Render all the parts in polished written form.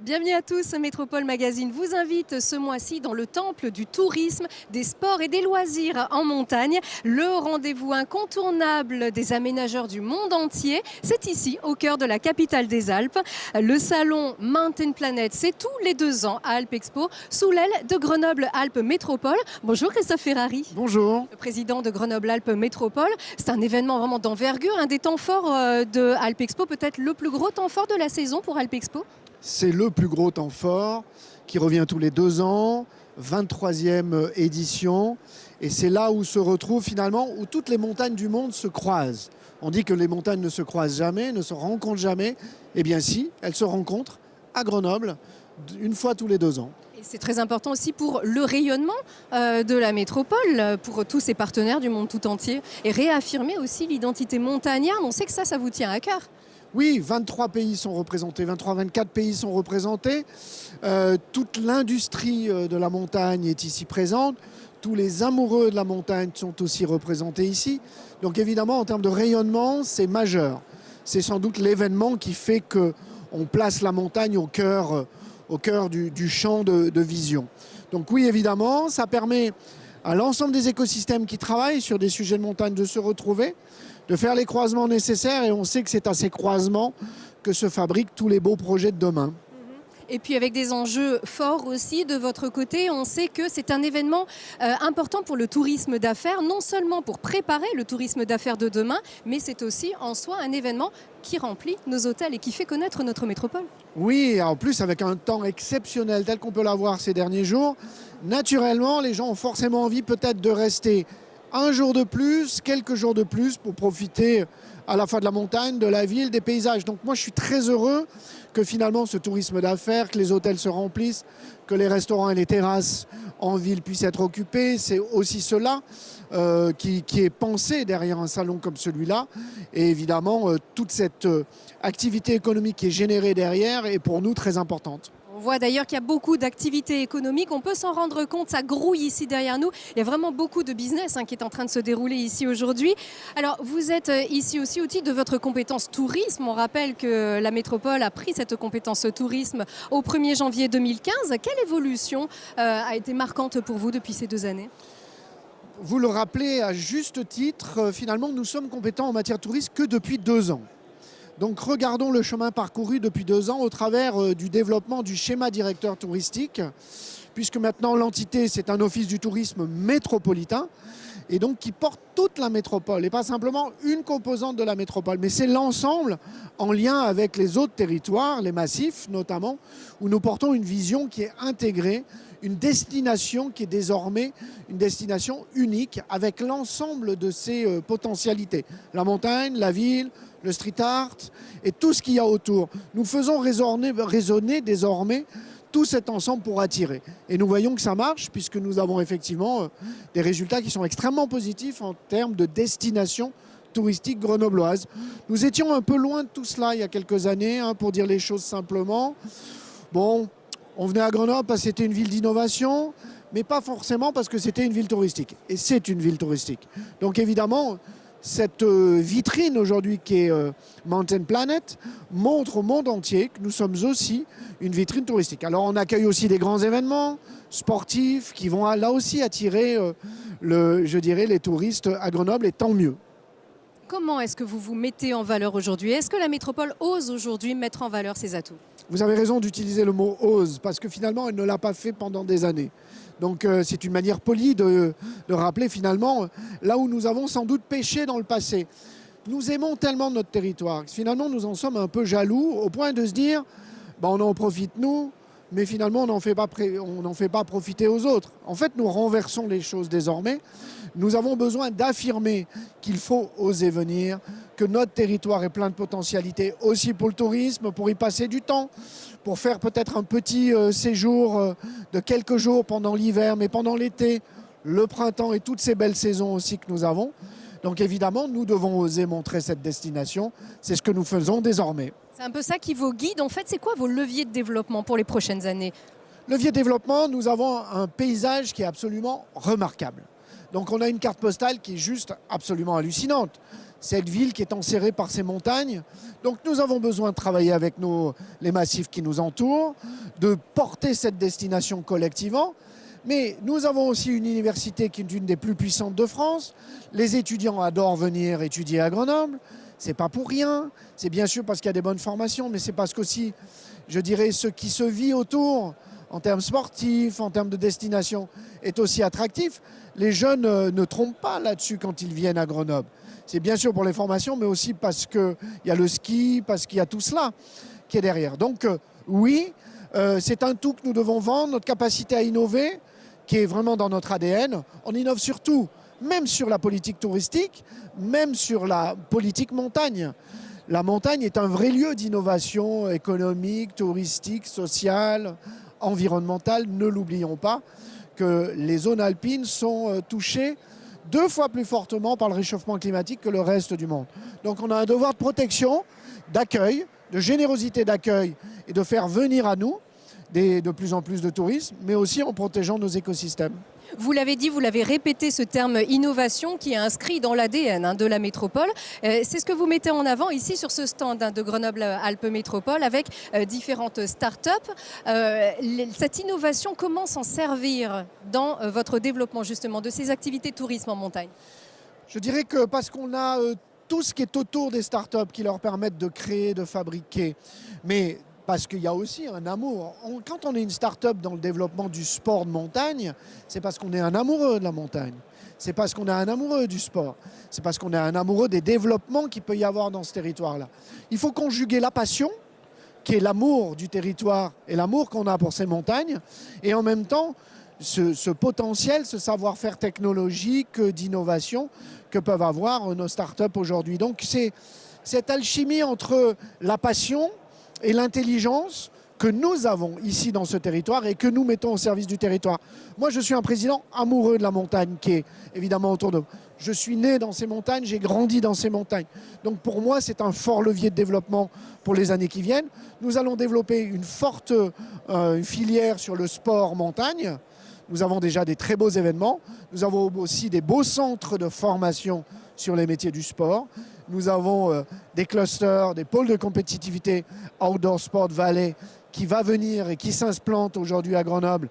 Bienvenue à tous, Métropole Magazine vous invite ce mois-ci dans le temple du tourisme, des sports et des loisirs en montagne. Le rendez-vous incontournable des aménageurs du monde entier, c'est ici, au cœur de la capitale des Alpes. Le salon Mountain Planet, c'est tous les 2 ans à Alpes Expo, sous l'aile de Grenoble Alpes Métropole. Bonjour Christophe Ferrari. Bonjour. Le président de Grenoble Alpes Métropole. C'est un événement vraiment d'envergure, un des temps forts de Alpes Expo, peut-être le plus gros temps fort de la saison pour Alpes Expo. C'est le plus gros temps fort qui revient tous les 2 ans, 23e édition. Et c'est là où se retrouvent finalement, où toutes les montagnes du monde se croisent. On dit que les montagnes ne se croisent jamais, ne se rencontrent jamais. Eh bien si, elles se rencontrent à Grenoble, une fois tous les 2 ans. Et c'est très important aussi pour le rayonnement de la métropole, pour tous ses partenaires du monde tout entier. Et réaffirmer aussi l'identité montagnarde. On sait que ça vous tient à cœur. Oui, 23 pays sont représentés, 23-24 pays sont représentés. Toute l'industrie de la montagne est ici présente. Tous les amoureux de la montagne sont aussi représentés ici. Donc évidemment, en termes de rayonnement, c'est majeur. C'est sans doute l'événement qui fait qu'on place la montagne au cœur du champ de vision. Donc oui, évidemment, ça permet à l'ensemble des écosystèmes qui travaillent sur des sujets de montagne de se retrouver, de faire les croisements nécessaires, et on sait que c'est à ces croisements que se fabriquent tous les beaux projets de demain. Et puis avec des enjeux forts aussi de votre côté, on sait que c'est un événement important pour le tourisme d'affaires, non seulement pour préparer le tourisme d'affaires de demain, mais c'est aussi en soi un événement qui remplit nos hôtels et qui fait connaître notre métropole. Oui, et en plus avec un temps exceptionnel tel qu'on peut l'avoir ces derniers jours, naturellement les gens ont forcément envie peut-être de rester un jour de plus, quelques jours de plus pour profiter à la fois de la montagne, de la ville, des paysages. Donc moi je suis très heureux que finalement ce tourisme d'affaires, que les hôtels se remplissent, que les restaurants et les terrasses en ville puissent être occupés. C'est aussi cela qui est pensé derrière un salon comme celui-là. Et évidemment, toute cette activité économique qui est générée derrière est pour nous très importante. On voit d'ailleurs qu'il y a beaucoup d'activités économiques, on peut s'en rendre compte, ça grouille ici derrière nous. Il y a vraiment beaucoup de business qui est en train de se dérouler ici aujourd'hui. Alors vous êtes ici aussi au titre de votre compétence tourisme. On rappelle que la métropole a pris cette compétence tourisme au 1er janvier 2015. Quelle évolution a été marquante pour vous depuis ces 2 années ? Vous le rappelez à juste titre, finalement nous sommes compétents en matière tourisme que depuis 2 ans. Donc regardons le chemin parcouru depuis 2 ans au travers du développement du schéma directeur touristique, puisque maintenant l'entité c'est un office du tourisme métropolitain et donc qui porte toute la métropole et pas simplement une composante de la métropole, mais c'est l'ensemble en lien avec les autres territoires, les massifs notamment, où nous portons une vision qui est intégrée, une destination qui est désormais une destination unique avec l'ensemble de ses potentialités. La montagne, la ville, le street art et tout ce qu'il y a autour. Nous faisons résonner désormais tout cet ensemble pour attirer. Et nous voyons que ça marche puisque nous avons effectivement des résultats qui sont extrêmement positifs en termes de destination touristique grenobloise. Nous étions un peu loin de tout cela il y a quelques années, pour dire les choses simplement. Bon, on venait à Grenoble parce que c'était une ville d'innovation, mais pas forcément parce que c'était une ville touristique. Et c'est une ville touristique. Donc évidemment, cette vitrine aujourd'hui qui est Mountain Planet montre au monde entier que nous sommes aussi une vitrine touristique. Alors on accueille aussi des grands événements sportifs qui vont là aussi attirer les touristes à Grenoble, et tant mieux. Comment est-ce que vous vous mettez en valeur aujourd'hui ? Est-ce que la métropole ose aujourd'hui mettre en valeur ses atouts ? Vous avez raison d'utiliser le mot « ose » parce que finalement elle ne l'a pas fait pendant des années. Donc c'est une manière polie de rappeler finalement là où nous avons sans doute péché dans le passé. Nous aimons tellement notre territoire que finalement nous en sommes un peu jaloux au point de se dire on en profite nous, mais finalement on n'en fait pas profiter aux autres. En fait nous renversons les choses désormais. Nous avons besoin d'affirmer qu'il faut oser venir, que notre territoire est plein de potentialités aussi pour le tourisme, pour y passer du temps, pour faire peut-être un petit séjour de quelques jours pendant l'hiver, mais pendant l'été, le printemps et toutes ces belles saisons aussi que nous avons. Donc évidemment, nous devons oser montrer cette destination. C'est ce que nous faisons désormais. C'est un peu ça qui vous guide. En fait, c'est quoi vos leviers de développement pour les prochaines années ? Levier de développement, nous avons un paysage qui est absolument remarquable. Donc on a une carte postale qui est juste absolument hallucinante. cette ville qui est enserrée par ces montagnes. Donc nous avons besoin de travailler avec les massifs qui nous entourent, de porter cette destination collectivement. Mais nous avons aussi une université qui est une des plus puissantes de France. Les étudiants adorent venir étudier à Grenoble. C'est pas pour rien. C'est bien sûr parce qu'il y a des bonnes formations, mais c'est parce qu'aussi, je dirais, ce qui se vit autour, en termes sportifs, en termes de destination, est aussi attractif. Les jeunes ne trompent pas là-dessus quand ils viennent à Grenoble. C'est bien sûr pour les formations, mais aussi parce qu'il y a le ski, parce qu'il y a tout cela qui est derrière. Donc oui, c'est un tout que nous devons vendre, notre capacité à innover, qui est vraiment dans notre ADN. On innove surtout, même sur la politique touristique, même sur la politique montagne. La montagne est un vrai lieu d'innovation économique, touristique, sociale, environnementale. Ne l'oublions pas que les zones alpines sont touchées 2 fois plus fortement par le réchauffement climatique que le reste du monde. Donc on a un devoir de protection, d'accueil, de générosité d'accueil et de faire venir à nous de plus en plus de tourisme, mais aussi en protégeant nos écosystèmes. Vous l'avez dit, vous l'avez répété, ce terme innovation qui est inscrit dans l'ADN de la métropole. C'est ce que vous mettez en avant ici sur ce stand de Grenoble-Alpes Métropole avec différentes start-up. Cette innovation, comment s'en servir dans votre développement justement de ces activités de tourisme en montagne? Je dirais que parce qu'on a tout ce qui est autour des start-up qui leur permettent de créer, de fabriquer, mais parce qu'il y a aussi un amour. Quand on est une start-up dans le développement du sport de montagne, c'est parce qu'on est un amoureux de la montagne. C'est parce qu'on est un amoureux du sport. C'est parce qu'on est un amoureux des développements qu'il peut y avoir dans ce territoire-là. Il faut conjuguer la passion, qui est l'amour du territoire et l'amour qu'on a pour ces montagnes, et en même temps, ce potentiel, ce savoir-faire technologique, d'innovation que peuvent avoir nos start-up aujourd'hui. Donc c'est cette alchimie entre la passion et l'intelligence que nous avons ici dans ce territoire et que nous mettons au service du territoire. Moi, je suis un président amoureux de la montagne qui est évidemment autour de nous. Je suis né dans ces montagnes, j'ai grandi dans ces montagnes. Donc pour moi, c'est un fort levier de développement pour les années qui viennent. Nous allons développer une forte filière sur le sport montagne. Nous avons déjà des très beaux événements. Nous avons aussi des beaux centres de formation sur les métiers du sport. Nous avons des clusters, des pôles de compétitivité Outdoor Sport Valley qui va venir et qui s'implante aujourd'hui à Grenoble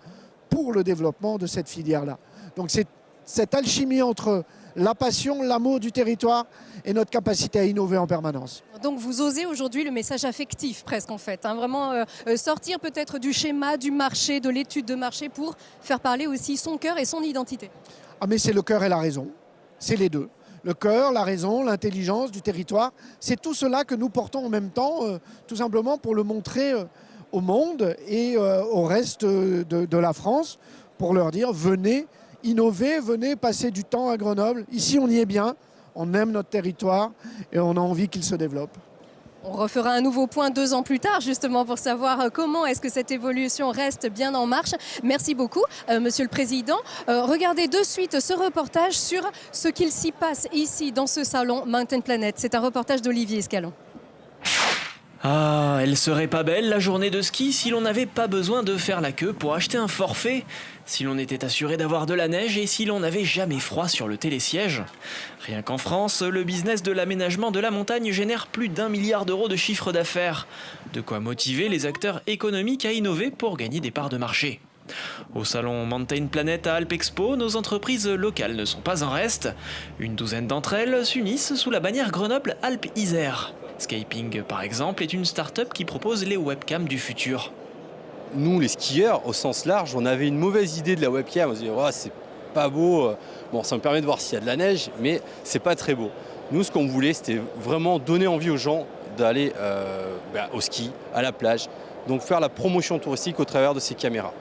pour le développement de cette filière-là. Donc c'est cette alchimie entre la passion, l'amour du territoire et notre capacité à innover en permanence. Donc vous osez aujourd'hui le message affectif presque en fait, vraiment sortir peut-être du schéma, du marché, de l'étude de marché pour faire parler aussi son cœur et son identité. Ah mais c'est le cœur et la raison, c'est les deux. Le cœur, la raison, l'intelligence du territoire, c'est tout cela que nous portons en même temps, tout simplement pour le montrer au monde et au reste de la France, pour leur dire venez innover, venez passer du temps à Grenoble. Ici, on y est bien, on aime notre territoire et on a envie qu'il se développe. On refera un nouveau point 2 ans plus tard, justement, pour savoir comment est-ce que cette évolution reste bien en marche. Merci beaucoup, Monsieur le Président. Regardez de suite ce reportage sur ce qu'il s'y passe ici, dans ce salon Mountain Planet. C'est un reportage d'Olivier Escalon. Ah, elle serait pas belle la journée de ski si l'on n'avait pas besoin de faire la queue pour acheter un forfait, si l'on était assuré d'avoir de la neige et si l'on n'avait jamais froid sur le télésiège. Rien qu'en France, le business de l'aménagement de la montagne génère plus d'1 milliard d'euros de chiffre d'affaires. De quoi motiver les acteurs économiques à innover pour gagner des parts de marché. Au salon Mountain Planet à Alpes Expo, nos entreprises locales ne sont pas en reste. Une douzaine d'entre elles s'unissent sous la bannière Grenoble Alpes Isère. Scaping, par exemple, est une start-up qui propose les webcams du futur. Nous, les skieurs, au sens large, on avait une mauvaise idée de la webcam. On se disait, oh, c'est pas beau. Bon, ça me permet de voir s'il y a de la neige, mais c'est pas très beau. Nous, ce qu'on voulait, c'était vraiment donner envie aux gens d'aller au ski, à la plage. Donc faire la promotion touristique au travers de ces caméras.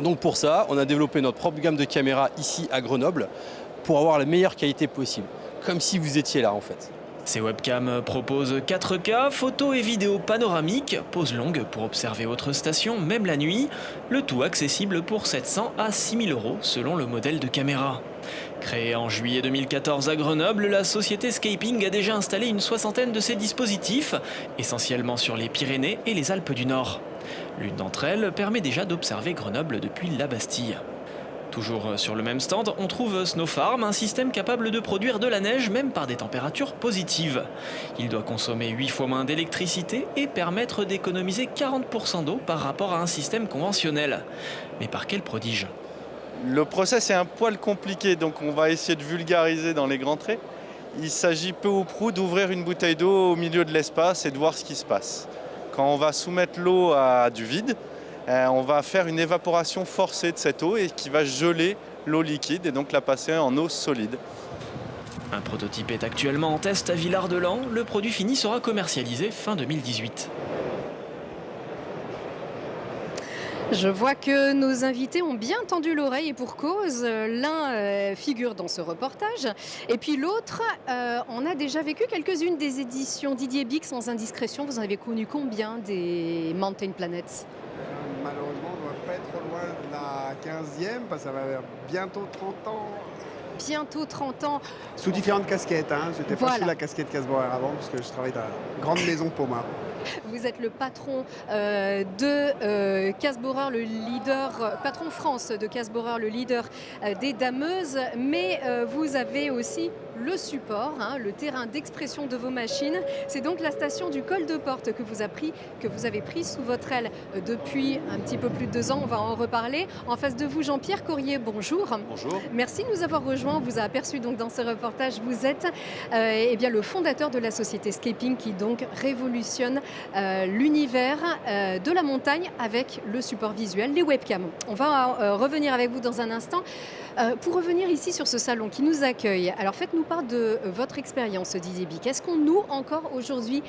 Donc pour ça, on a développé notre propre gamme de caméras ici à Grenoble pour avoir la meilleure qualité possible. Comme si vous étiez là en fait. Ces webcams proposent 4K, photos et vidéos panoramiques, pause longue pour observer votre station, même la nuit. Le tout accessible pour 700 à 6 000 euros selon le modèle de caméra. Créée en juillet 2014 à Grenoble, la société Scaping a déjà installé une soixantaine de ces dispositifs, essentiellement sur les Pyrénées et les Alpes du Nord. L'une d'entre elles permet déjà d'observer Grenoble depuis la Bastille. Toujours sur le même stand, on trouve Snow Farm, un système capable de produire de la neige même par des températures positives. Il doit consommer 8 fois moins d'électricité et permettre d'économiser 40% d'eau par rapport à un système conventionnel. Mais par quel prodige? Le process est un poil compliqué, donc on va essayer de vulgariser dans les grands traits. Il s'agit peu ou prou d'ouvrir une bouteille d'eau au milieu de l'espace et de voir ce qui se passe. Quand on va soumettre l'eau à du vide, on va faire une évaporation forcée de cette eau et qui va geler l'eau liquide et donc la passer en eau solide. Un prototype est actuellement en test à Villard-de-Lans. Le produit fini sera commercialisé fin 2018. Je vois que nos invités ont bien tendu l'oreille et pour cause. L'un figure dans ce reportage et puis l'autre, on a déjà vécu quelques-unes des éditions. Didier Bic, sans indiscrétion, vous en avez connu combien des Mountain Planets? Malheureusement, on ne doit pas être trop loin de la 15e, parce que ça va faire bientôt 30 ans. Bientôt 30 ans. Sous différentes casquettes, hein. J'étais pas Voilà. sous la casquette Casborer avant, parce que je travaille dans la grande maison Poma. Vous êtes le patron de Casborer, le leader, patron France de Casborer, le leader des dameuses, mais vous avez aussi le support, hein, le terrain d'expression de vos machines. C'est donc la station du Col de Porte que vous avez pris sous votre aile depuis un petit peu plus de 2 ans. On va en reparler. En face de vous, Jean-Pierre Corrier, bonjour. Bonjour. Merci de nous avoir rejoints. On vous a aperçu donc dans ce reportage. Vous êtes eh bien, le fondateur de la société Scaping qui donc révolutionne l'univers de la montagne avec le support visuel, les webcams. On va revenir avec vous dans un instant. Pour revenir ici sur ce salon qui nous accueille, alors faites-nous part de votre expérience, Didier Bic. Est-ce qu'on noue encore aujourd'hui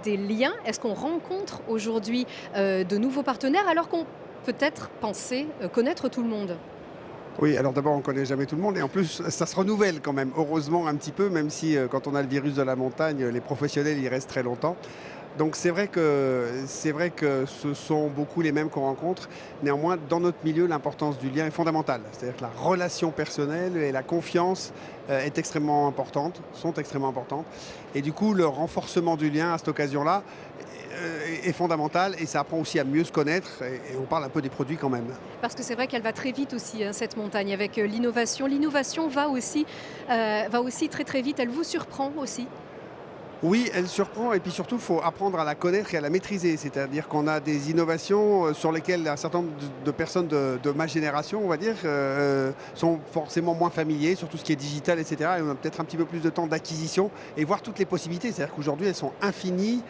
des liens? Est-ce qu'on rencontre aujourd'hui de nouveaux partenaires alors qu'on peut-être pensait connaître tout le monde? Oui, alors d'abord, on ne connaît jamais tout le monde, et en plus, ça se renouvelle quand même, heureusement un petit peu, même si quand on a le virus de la montagne, les professionnels y restent très longtemps. Donc c'est vrai que ce sont beaucoup les mêmes qu'on rencontre. Néanmoins, dans notre milieu, l'importance du lien est fondamentale. C'est-à-dire que la relation personnelle et la confiance sont extrêmement importantes. Et du coup, le renforcement du lien à cette occasion-là est fondamental, et ça apprend aussi à mieux se connaître. Et on parle un peu des produits quand même. Parce que c'est vrai qu'elle va très vite aussi, hein, cette montagne, avec l'innovation. L'innovation va aussi très très vite. Elle vous surprend aussi? Oui, elle surprend, et puis surtout, il faut apprendre à la connaître et à la maîtriser. C'est-à-dire qu'on a des innovations sur lesquelles un certain nombre de personnes de ma génération, on va dire, sont forcément moins familiers sur tout ce qui est digital, etc. Et on a peut-être un petit peu plus de temps d'acquisition et voir toutes les possibilités. C'est-à-dire qu'aujourd'hui, elles sont infinies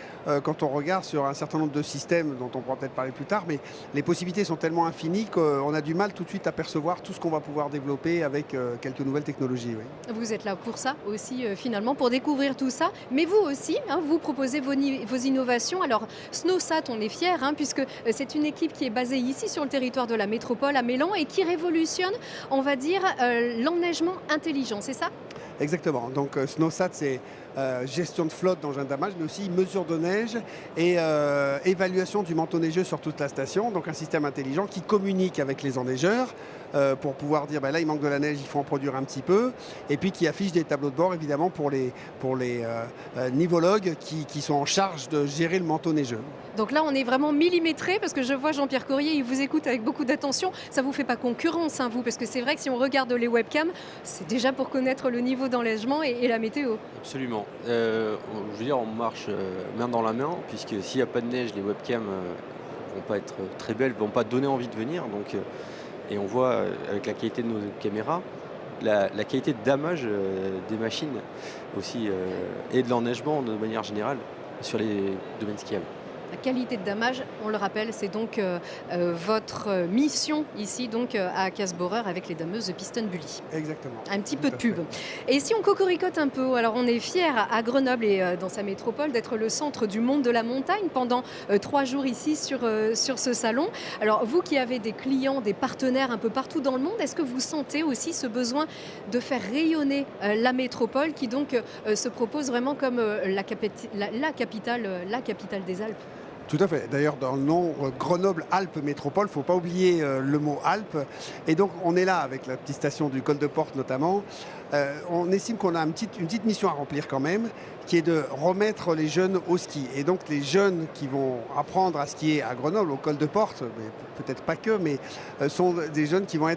quand on regarde sur un certain nombre de systèmes dont on pourra peut-être parler plus tard, mais les possibilités sont tellement infinies qu'on a du mal tout de suite à percevoir tout ce qu'on va pouvoir développer avec quelques nouvelles technologies. Oui. Vous êtes là pour ça aussi, finalement, pour découvrir tout ça. Mais vous aussi, hein, vous proposez vos innovations. Alors, SnowSat, on est fiers, hein, puisque c'est une équipe qui est basée ici sur le territoire de la métropole à Mélan et qui révolutionne, on va dire, l'enneigement intelligent, c'est ça? Exactement. Donc SnowSat, c'est gestion de flotte d'engins d'amarrage, mais aussi mesure de neige et évaluation du manteau neigeux sur toute la station. Donc un système intelligent qui communique avec les enneigeurs pour pouvoir dire là il manque de la neige, il faut en produire un petit peu, et puis qui affiche des tableaux de bord évidemment pour les nivologues qui sont en charge de gérer le manteau neigeux. Donc là, on est vraiment millimétré, parce que je vois Jean-Pierre Corrier, il vous écoute avec beaucoup d'attention. Ça ne vous fait pas concurrence, hein, vous, parce que c'est vrai que si on regarde les webcams, c'est déjà pour connaître le niveau d'enneigement et la météo. Absolument. Je veux dire, on marche main dans la main, puisque s'il n'y a pas de neige, les webcams vont pas être très belles, vont pas donner envie de venir. Donc, et on voit avec la qualité de nos caméras, la qualité de damage des machines aussi, et de l'enneigement de manière générale sur les domaines skiables. La qualité de damage, on le rappelle, c'est donc votre mission ici donc à Casborer avec les dameuses de Piston Bully. Exactement. Un petit peu de pub. Et si on cocoricote un peu, alors on est fiers à Grenoble et dans sa métropole d'être le centre du monde de la montagne pendant 3 jours ici sur ce salon. Alors vous qui avez des clients, des partenaires un peu partout dans le monde, est-ce que vous sentez aussi ce besoin de faire rayonner la métropole qui donc se propose vraiment comme la capitale des Alpes? Tout à fait. D'ailleurs, dans le nom Grenoble-Alpes Métropole, il ne faut pas oublier le mot Alpes. Et donc, on est là avec la petite station du Col de Porte notamment. On estime qu'on a une petite mission à remplir quand même, qui est de remettre les jeunes au ski. Et donc les jeunes qui vont apprendre à skier à Grenoble, au col de Porte, mais peut-être pas que, mais sont des jeunes qui vont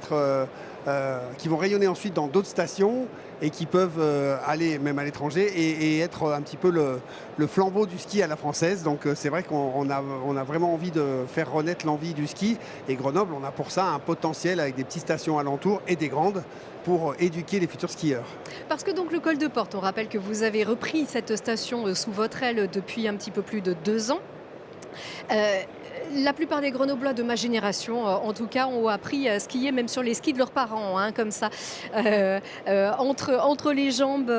qui vont rayonner ensuite dans d'autres stations et qui peuvent aller même à l'étranger et être un petit peu le flambeau du ski à la française. Donc c'est vrai qu'on a vraiment envie de faire renaître l'envie du ski. Et Grenoble, on a pour ça un potentiel avec des petites stations alentours et des grandes pour éduquer les futurs skieurs. Parce que donc le col de Porte, on rappelle que vous avez repris cette station sous votre aile depuis un petit peu plus de 2 ans. La plupart des Grenoblois de ma génération, en tout cas, ont appris à skier même sur les skis de leurs parents, hein, comme ça, entre les jambes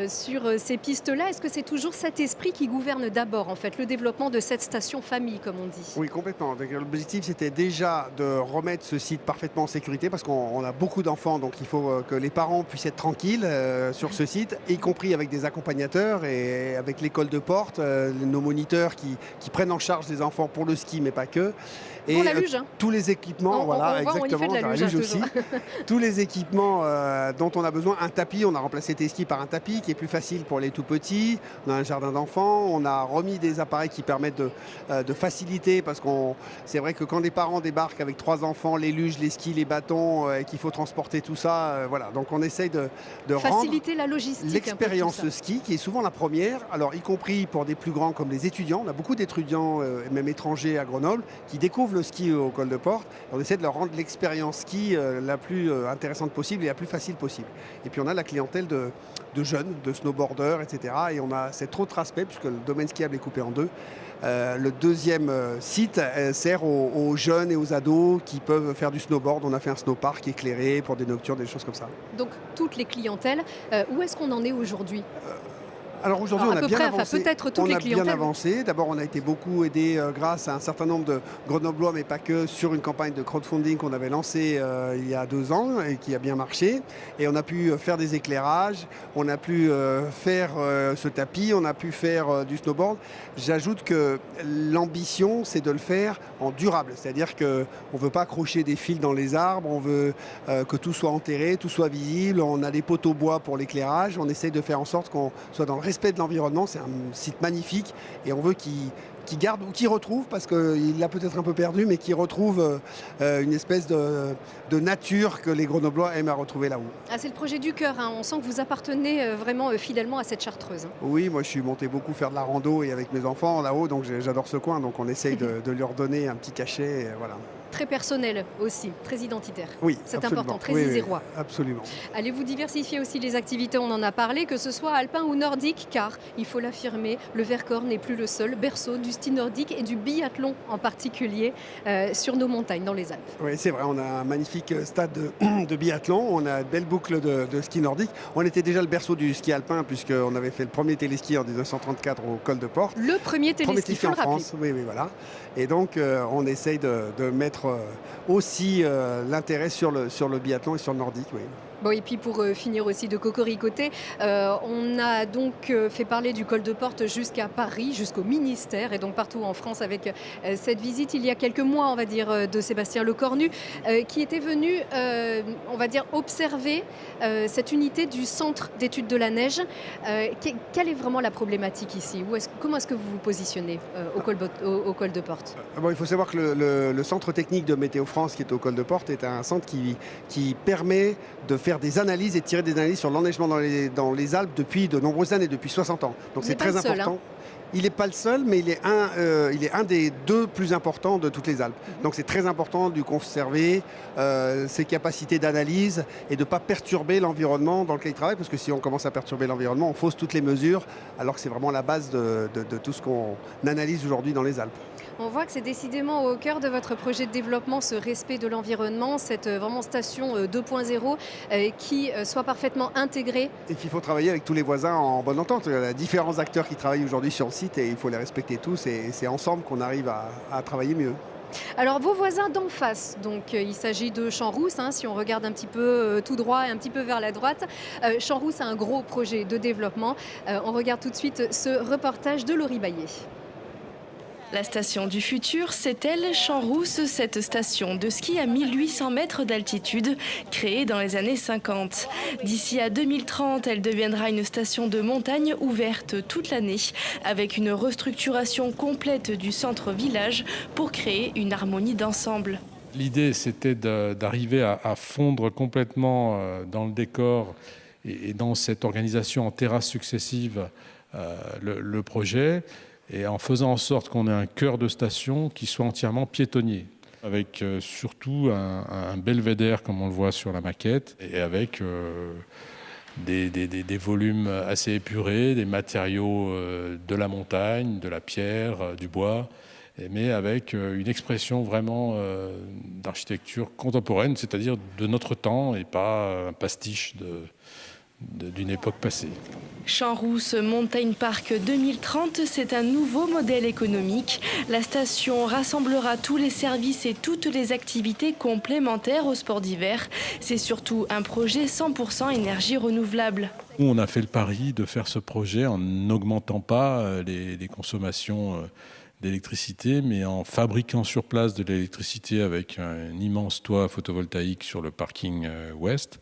sur ces pistes-là. Est-ce que c'est toujours cet esprit qui gouverne d'abord, en fait, le développement de cette station famille, comme on dit? Oui, complètement. L'objectif, c'était déjà de remettre ce site parfaitement en sécurité parce qu'on a beaucoup d'enfants, donc il faut que les parents puissent être tranquilles sur ce site, y compris avec des accompagnateurs et avec l'école de Porte, nos moniteurs qui prennent en charge les enfants pour le ski, mais pas que. Et pour la luge, hein. tous les équipements, voilà, exactement, la luge, aussi. Tous les équipements dont on a besoin, un tapis, on a remplacé tes skis par un tapis qui est plus facile pour les tout petits. On a un jardin d'enfants, on a remis des appareils qui permettent de faciliter parce c'est vrai que quand les parents débarquent avec 3 enfants, les luges, les skis, les bâtons, et qu'il faut transporter tout ça, voilà. Donc on essaye de faciliter rendre la logistique, l'expérience ski qui est souvent la première, alors y compris pour des plus grands comme les étudiants. On a beaucoup d'étudiants, même étrangers à Grenoble, qui découvrent le ski au col de Porte. On essaie de leur rendre l'expérience ski la plus intéressante possible et la plus facile possible. Et puis on a la clientèle de jeunes, de snowboarders, etc. Et on a cet autre aspect, puisque le domaine skiable est coupé en deux. Le deuxième site sert aux jeunes et aux ados qui peuvent faire du snowboard. On a fait un snowpark éclairé pour des nocturnes, des choses comme ça. Donc toutes les clientèles, où est-ce qu'on en est aujourd'hui? Alors aujourd'hui, on a bien avancé. Peut-être toutes on les a clientèles. bien avancé. D'abord, on a été beaucoup aidé grâce à un certain nombre de Grenoblois, mais pas que, sur une campagne de crowdfunding qu'on avait lancée il y a 2 ans et qui a bien marché. Et on a pu faire des éclairages, on a pu faire ce tapis, on a pu faire du snowboard. J'ajoute que l'ambition, c'est de le faire en durable. C'est-à-dire qu'on ne veut pas accrocher des fils dans les arbres, on veut que tout soit enterré, tout soit visible. On a des poteaux bois pour l'éclairage. On essaye de faire en sorte qu'on soit dans le respect de l'environnement. C'est un site magnifique et on veut qu'il garde ou qu'il retrouve, parce qu'il l'a peut-être un peu perdu, mais qu'il retrouve une espèce de nature que les Grenoblois aiment à retrouver là-haut. Ah, c'est le projet du cœur, hein. On sent que vous appartenez vraiment fidèlement à cette Chartreuse. Hein. Oui, moi je suis monté beaucoup faire de la rando et avec mes enfants là-haut, donc j'adore ce coin, donc on essaye de leur donner un petit cachet, et voilà. Très personnel aussi, très identitaire. Oui, c'est absolument. important, très oui, isérois. Oui, absolument. Allez-vous diversifier aussi les activités, on en a parlé, que ce soit alpin ou nordique, car, il faut l'affirmer, le Vercors n'est plus le seul berceau du ski nordique et du biathlon en particulier sur nos montagnes, dans les Alpes. Oui, c'est vrai, on a un magnifique stade de biathlon, on a une belle boucle de ski nordique. On était déjà le berceau du ski alpin, puisqu'on avait fait le premier téléski en 1934 au col de Porte. Le premier téléski, en France, oui, voilà. Et donc, on essaye de mettre aussi l'intérêt sur le biathlon et sur le nordique, oui. Bon, et puis pour finir aussi de cocoricoter, on a donc fait parler du col de Porte jusqu'à Paris, jusqu'au ministère et donc partout en France avec cette visite il y a quelques mois, on va dire, de Sébastien Lecornu qui était venu, on va dire, observer cette unité du centre d'études de la neige. Quelle est vraiment la problématique ici? Comment est-ce que vous vous positionnez au col de Porte? Bon, il faut savoir que le centre technique de Météo France qui est au col de Porte est un centre qui permet de faire des analyses et de tirer des analyses sur l'enneigement dans les Alpes depuis de nombreuses années, depuis 60 ans. Donc c'est très important. Il n'est pas le seul, mais il est un des 2 plus importants de toutes les Alpes. Donc c'est très important de conserver ses capacités d'analyse et de ne pas perturber l'environnement dans lequel il travaille, parce que si on commence à perturber l'environnement, on fausse toutes les mesures, alors que c'est vraiment la base de tout ce qu'on analyse aujourd'hui dans les Alpes. On voit que c'est décidément au cœur de votre projet de développement, ce respect de l'environnement, cette vraiment station 2.0 qui soit parfaitement intégrée. Et qu'il faut travailler avec tous les voisins en bonne entente. Il y a différents acteurs qui travaillent aujourd'hui sur le site et il faut les respecter tous, et c'est ensemble qu'on arrive à travailler mieux. Alors vos voisins d'en face, donc il s'agit de Champs-Rousses, hein, si on regarde un petit peu tout droit et un petit peu vers la droite. Champs-Rousses a un gros projet de développement. On regarde tout de suite ce reportage de Laurie Baillet. La station du futur, c'est elle, Champs-Rousses, cette station de ski à 1800 mètres d'altitude, créée dans les années 50. D'ici à 2030, elle deviendra une station de montagne ouverte toute l'année, avec une restructuration complète du centre-village pour créer une harmonie d'ensemble. L'idée, c'était d'arriver à fondre complètement dans le décor et dans cette organisation en terrasses successives le projet, et en faisant en sorte qu'on ait un cœur de station qui soit entièrement piétonnier, avec surtout un belvédère comme on le voit sur la maquette, et avec des volumes assez épurés, des matériaux de la montagne, de la pierre, du bois, mais avec une expression vraiment d'architecture contemporaine, c'est-à-dire de notre temps et pas un pastiche d'une époque passée. Champs-Rousses Mountain Park 2030, c'est un nouveau modèle économique. La station rassemblera tous les services et toutes les activités complémentaires au sport d'hiver. C'est surtout un projet 100% énergie renouvelable. Nous, on a fait le pari de faire ce projet en n'augmentant pas les consommations d'électricité, mais en fabriquant sur place de l'électricité avec un immense toit photovoltaïque sur le parking ouest,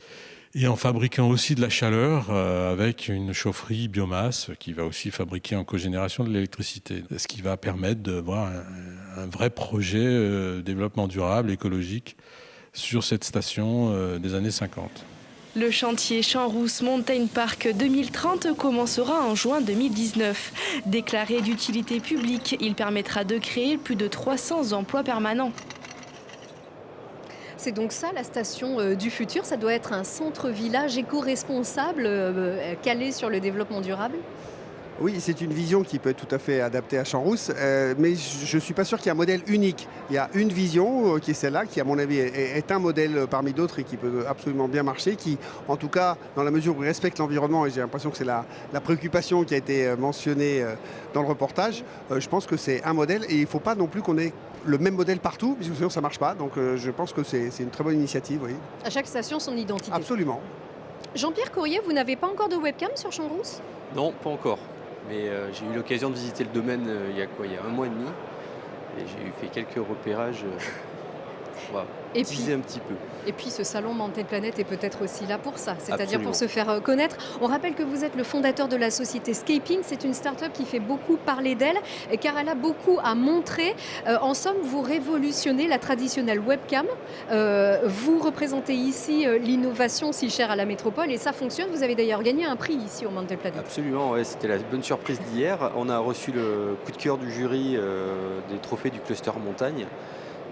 et en fabriquant aussi de la chaleur avec une chaufferie biomasse qui va aussi fabriquer en cogénération de l'électricité. Ce qui va permettre de voir un vrai projet développement durable, écologique, sur cette station des années 50. Le chantier Champs-Rousses Mountain Park 2030 commencera en juin 2019. Déclaré d'utilité publique, il permettra de créer plus de 300 emplois permanents. C'est donc ça la station du futur, ça doit être un centre-village éco-responsable calé sur le développement durable? Oui, c'est une vision qui peut être tout à fait adaptée à Champs-Rousses, mais je ne suis pas sûr qu'il y ait un modèle unique. Il y a une vision qui est celle-là, qui à mon avis est un modèle parmi d'autres et qui peut absolument bien marcher, qui en tout cas, dans la mesure où il respecte l'environnement, et j'ai l'impression que c'est la préoccupation qui a été mentionnée dans le reportage, je pense que c'est un modèle et il ne faut pas non plus qu'on ait le même modèle partout, parce que sinon ça ne marche pas. Donc je pense que c'est une très bonne initiative. Oui. À chaque station, son identité. Absolument. Jean-Pierre Courrier, vous n'avez pas encore de webcam sur Champs-Rousses? Non, pas encore. Mais j'ai eu l'occasion de visiter le domaine il y a 1 mois et demi. Et j'ai fait quelques repérages. Voilà, teaser un petit peu. Et puis ce salon Mountain Planet est peut-être aussi là pour ça, c'est-à-dire Absolument. pour se faire connaître. On rappelle que vous êtes le fondateur de la société Scaping, c'est une start-up qui fait beaucoup parler d'elle car elle a beaucoup à montrer. En somme, vous révolutionnez la traditionnelle webcam. Vous représentez ici l'innovation si chère à la métropole et ça fonctionne. Vous avez d'ailleurs gagné un prix ici au Mountain Planet. Absolument, ouais, c'était la bonne surprise d'hier. On a reçu le coup de cœur du jury des trophées du cluster montagne.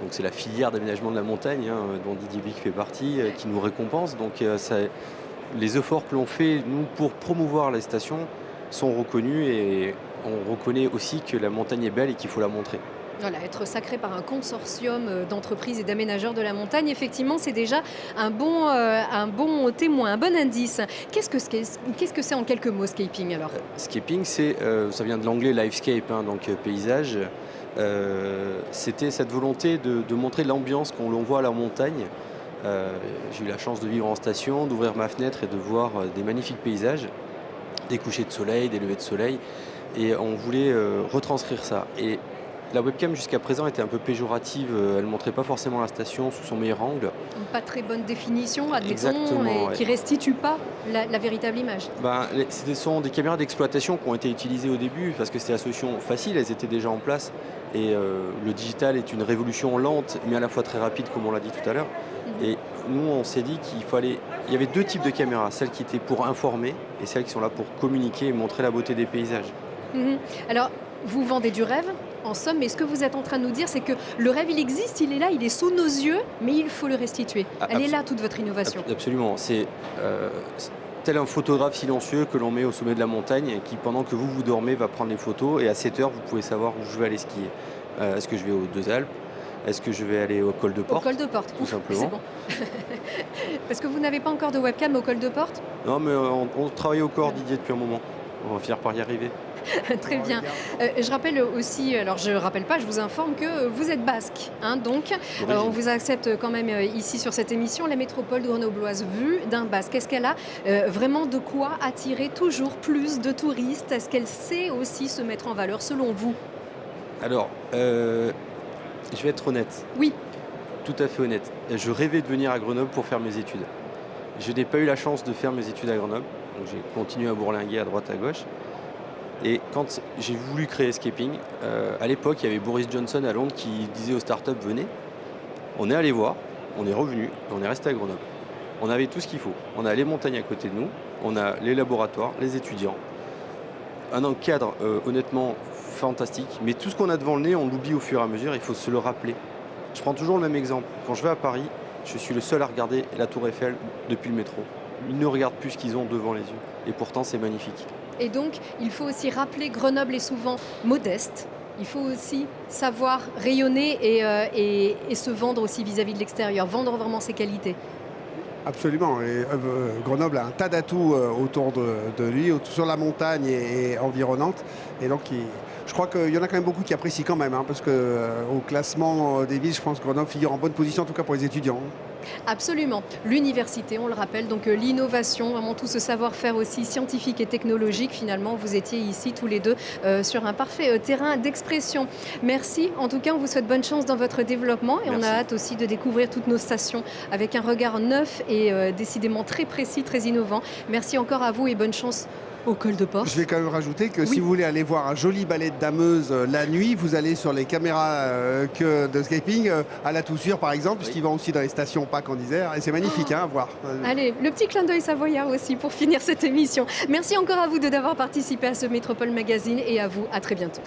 Donc c'est la filière d'aménagement de la montagne dont Didier Bic fait partie, qui nous récompense. Donc les efforts que l'on fait, nous, pour promouvoir la station, sont reconnus et on reconnaît aussi que la montagne est belle et qu'il faut la montrer. Voilà, être sacré par un consortium d'entreprises et d'aménageurs de la montagne, effectivement, c'est déjà un bon témoin, un bon indice. Qu'est-ce que c'est en quelques mots, Scaping alors? Scaping, ça vient de l'anglais livescape, donc paysage. C'était cette volonté de montrer l'ambiance qu'on voit à la montagne. J'ai eu la chance de vivre en station, d'ouvrir ma fenêtre et de voir des magnifiques paysages, des couchers de soleil, des levées de soleil, et on voulait retranscrire ça. Et la webcam jusqu'à présent était un peu péjorative, elle ne montrait pas forcément la station sous son meilleur angle. Pas très bonne définition, admettons, Exactement, et qui restitue pas la véritable image. Ce sont des caméras d'exploitation qui ont été utilisées au début parce que c'était la solution facile, elles étaient déjà en place. Et le digital est une révolution lente mais à la fois très rapide comme on l'a dit tout à l'heure. Et nous on s'est dit il y avait 2 types de caméras, celles qui étaient pour informer et celles qui sont là pour communiquer et montrer la beauté des paysages. Alors, vous vendez du rêve, en somme, mais ce que vous êtes en train de nous dire, c'est que le rêve, il existe, il est là, il est sous nos yeux, mais il faut le restituer. Elle est là, toute votre innovation. Absolument. C'est tel un photographe silencieux que l'on met au sommet de la montagne et qui, pendant que vous dormez, va prendre les photos. Et à 7 heures, vous pouvez savoir où je vais aller skier. Est-ce que je vais aux Deux Alpes? Est-ce que je vais aller au col de Porte? Au col de Porte, tout simplement. C'est bon. Parce que vous n'avez pas encore de webcam au col de Porte? Non, mais on travaille au corps, Didier, depuis un moment. On va finir par y arriver. Très bien. Je rappelle aussi, alors je ne rappelle pas, je vous informe que vous êtes basque. Donc, on vous accepte quand même ici sur cette émission. La métropole grenobloise vue d'un basque. Est-ce qu'elle a vraiment de quoi attirer toujours plus de touristes? Est-ce qu'elle sait aussi se mettre en valeur selon vous? Alors, je vais être honnête. Oui. Tout à fait honnête. Je rêvais de venir à Grenoble pour faire mes études. Je n'ai pas eu la chance de faire mes études à Grenoble, donc j'ai continué à bourlinguer à droite à gauche. Et quand j'ai voulu créer Escaping, à l'époque, il y avait Boris Johnson à Londres qui disait aux startups venez. On est allé voir, on est revenu et on est resté à Grenoble. On avait tout ce qu'il faut. On a les montagnes à côté de nous, on a les laboratoires, les étudiants, un cadre honnêtement fantastique. Mais tout ce qu'on a devant le nez, on l'oublie au fur et à mesure, il faut se le rappeler. Je prends toujours le même exemple. Quand je vais à Paris, je suis le seul à regarder la Tour Eiffel depuis le métro. Ils ne regardent plus ce qu'ils ont devant les yeux. Et pourtant, c'est magnifique. Et donc, il faut aussi rappeler, Grenoble est souvent modeste. Il faut aussi savoir rayonner et se vendre aussi vis-à-vis de l'extérieur, vendre vraiment ses qualités. Absolument. Et, Grenoble a un tas d'atouts autour de lui, sur la montagne et environnante. Et donc, je crois qu'il y en a quand même beaucoup qui apprécient quand même, parce qu'au classement des villes, je pense que Grenoble figure en bonne position, en tout cas pour les étudiants. Absolument. L'université, on le rappelle, donc l'innovation, vraiment tout ce savoir-faire aussi scientifique et technologique. Finalement, vous étiez ici tous les deux sur un parfait terrain d'expression. Merci. En tout cas, on vous souhaite bonne chance dans votre développement et on a hâte aussi de découvrir toutes nos stations avec un regard neuf et décidément très précis, très innovant. Merci encore à vous et bonne chance au col de Porte. Je vais quand même rajouter que si vous voulez aller voir un joli ballet de dameuses la nuit, vous allez sur les caméras de Escaping à la Toussure par exemple, puisqu'ils vont aussi dans les stations Pâques en Isère et c'est magnifique à voir. Allez, le petit clin d'œil savoyard aussi pour finir cette émission. Merci encore à vous d'avoir participé à ce Métropole Magazine et à vous, à très bientôt.